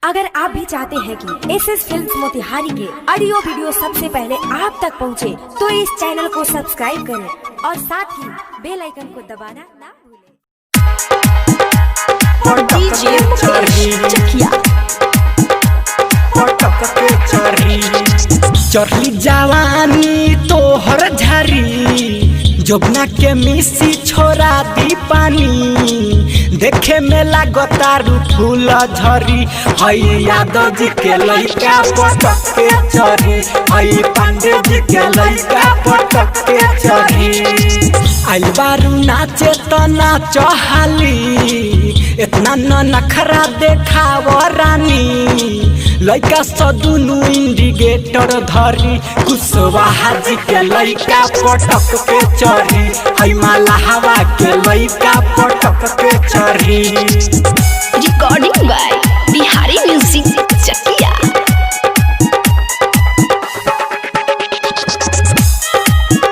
अगर आप भी चाहते हैं कि एसएस फिल्म्स मोतिहारी के ऑडियो वीडियो सबसे पहले आप तक पहुंचे, तो इस चैनल को सब्सक्राइब करें और साथ ही बेल आइकन को दबाना ना भूलें। डीजे चढ़ली जवानी तोहर झारी जोबना के मिसी छोरा दी पानी देखे में लागतारू फूल झरी हई यादव जी के लइका पटक के चढ़ी हई पांडे जी के लइका पटक के चढ़ी आइल बारू नाचे तो नाच हाली इतना न नखरा देखाव रानी लइका सदुनु इंडिकेटर धरी कुशवाहा जी के लइका पटक के चढ़ी हई मलाहवा के लइका पटक के चढ़ी। Recording by Bihari music Chakiya.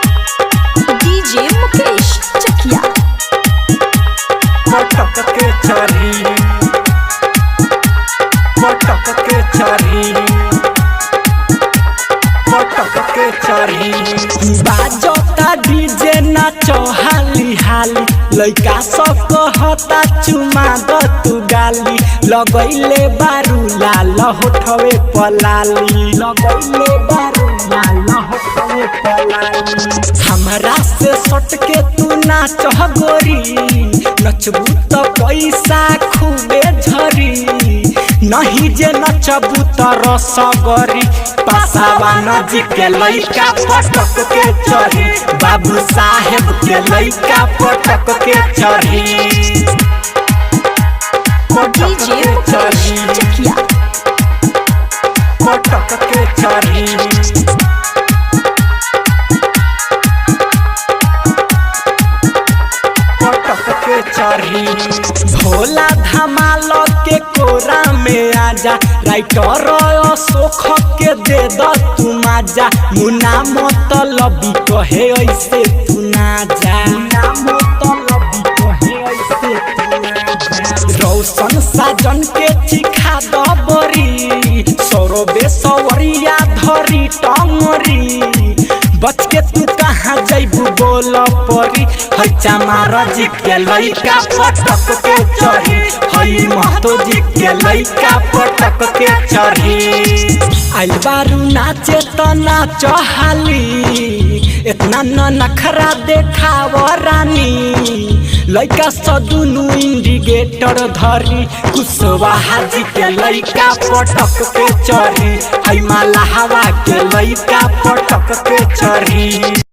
DJ Mukesh Chakiya पटक के चढ़ी पटक के चढ़ी पटक के चढ़ी बाजता डीजे नाचो हाली हाली लइका सब कहता चुमा द तू गाली लगैले बारू लाल होठवे पलाली लगैले बारू लाल होठवे पलाली हमरा से सट के तू नाच गोरी नचबू तो पैसा खूबे झरी नहीं जे नचबू तो रसगरी पासावान जी के लइका पटक के चढ़ी बाबू साहेब के लइका पटक के चढ़ी पटक के चढ़ी चकिया पटक के चढ़ी भोला धमाल के कोरा में आजा राइटर सोख के दे द तू माजा मुना मतलबी कहे ऐसे तू ना जा मुना मतलबी कहे ऐसे तू ना जा रौशन साजन के चिखा द बरी सौरभे सवरिया धरी टंगरी बच के तू कहाँ जैबू बोल परी हई चमारा जी के लइका पटक के चढ़ी हई महतो जी के लइका पटक के चढ़ी आइल बारू नाचे तो नाच हाली इतना न नखरा देखाव रानी लइका सदुनु इंडिकेटर धरी कुशवाहा जी के लइका पटक के चढ़ी हई मलाहवा के लइका पटक के चढ़ी।